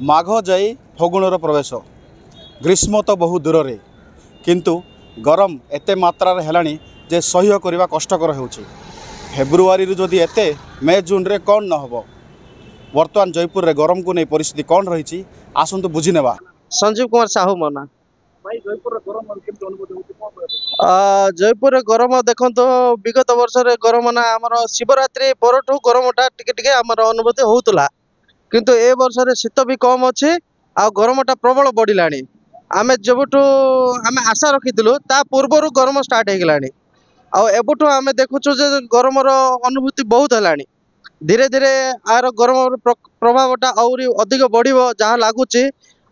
माघ जाई फगुणर प्रवेश ग्रीष्म तो बहु दूर रे किंतु गरम एते मात्रा हेलानी जे सह्य करने कष्टकर हो फेब्रुआरी जदि एते मे जून रे कौन न हो वर्तमान जयपुर रे गरम को नहीं परिस्थिति कौन रही आसतु बुझी नेबा। संजीव कुमार साहू मो ना जयपुर गरम देखो विगत वर्ष गरम ना आमर शिवरात्रि परठू गरमटा टिके आमर अनुभूति होउतला किंतु ए वर्ष रे शीत भी कम अच्छे आ गरमटा प्रबल बढ़िलानी आमे जबठू आमे आशा रखिथिलु ता पूर्वरु गरम स्टार्ट हे गेलानी आ एबठू आमे देखुछु जे गरमर अनुभूति बहुत हेलानी धीरे धीरे आर गरम प्रभावटा आउरी अधिक बढ़िबो जहाँ लागुची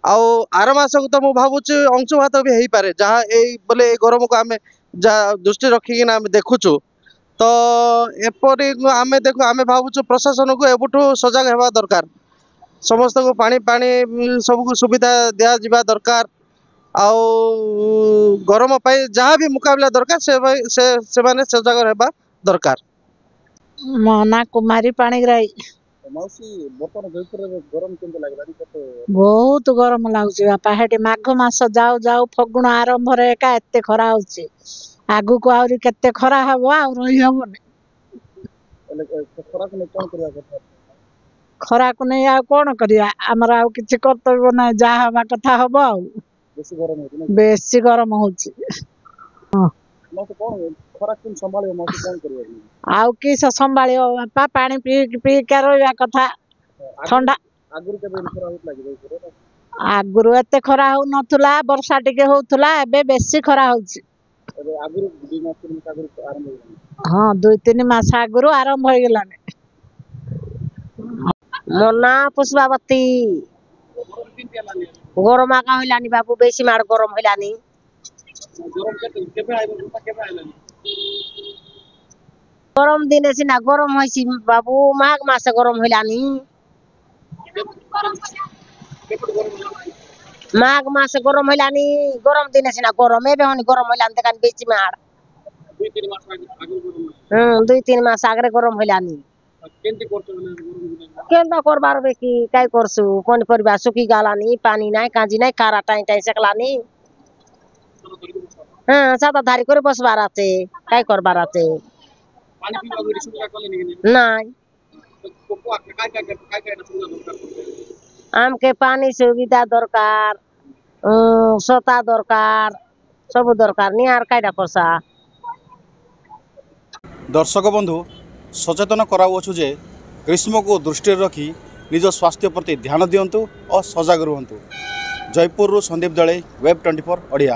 आउ आर मासक तो मु भावुची अंशुघात भी हेई पारे जहाँ ए बोले ए गरम को आमे दृष्टि रखिकी ना आमे देखुछु तो एपरी आमे देखो आमे भावुछु प्रशासन को एबठू सजग हेबा दरकार समस्त को पानी पानी सबको सुविधा दिया जिबा दरकार आउ गरम पाई जहाँ भी मुकाबला दरकार से माने सजग हेबा दरकार। मोना कुमारी पाणीग्राही बहुत गरम लगुच बापा हेटी माघ मास जाऊ जाऊ फगुण आरंभ एका एते खरा होची आगु को आउरी केते खरा हबो आ रही हबोनी खरा को नहीं आ कोन करिया हमरा आ किछि कर्तव्य ना जा हबा कथा हबो आ बेसी गरम होची आउ कि संभालियो बापा पानी पी पी के रहिया कथा ठंडा आगुरु एते खरा हो नथुला वर्षा टिके होथुला एबे बेसी खरा होची हां 2-3 मास आगुरु आरंभ हो गेलाने। मोना पुष्पावती गरम आका होइलानी बाबू बेसी मार गरम होइलानी गरम दिने सिना गरम होइसी बाबू माघ मास गरम होइलानी माघ मास गरम होइलानी गरम दिने सिना गरम एबे हनी गरम होइलानी देखन बेसी मार 2-3 मास आगरे गरम होइलानी केंदा करबार बेकी काय करसु कोन परिबा सुखी गालानी पानी नाय काजी नाय कारा टाई टाई सकलानी हां सादा धारी करे बसबार आते काय करबार आते नाय आमके पानी सुविधा दरकार सोता दरकार सब दरकार नियार कायदा करसा। दर्शक बंधु सचेतन कराउछु जे ग्रीष्म को दृष्टि रखी निज स्वास्थ्य प्रति ध्यान दियंतु और सजग रुहंतु। जयपुर संदीप दले वेब 24 ओडिया।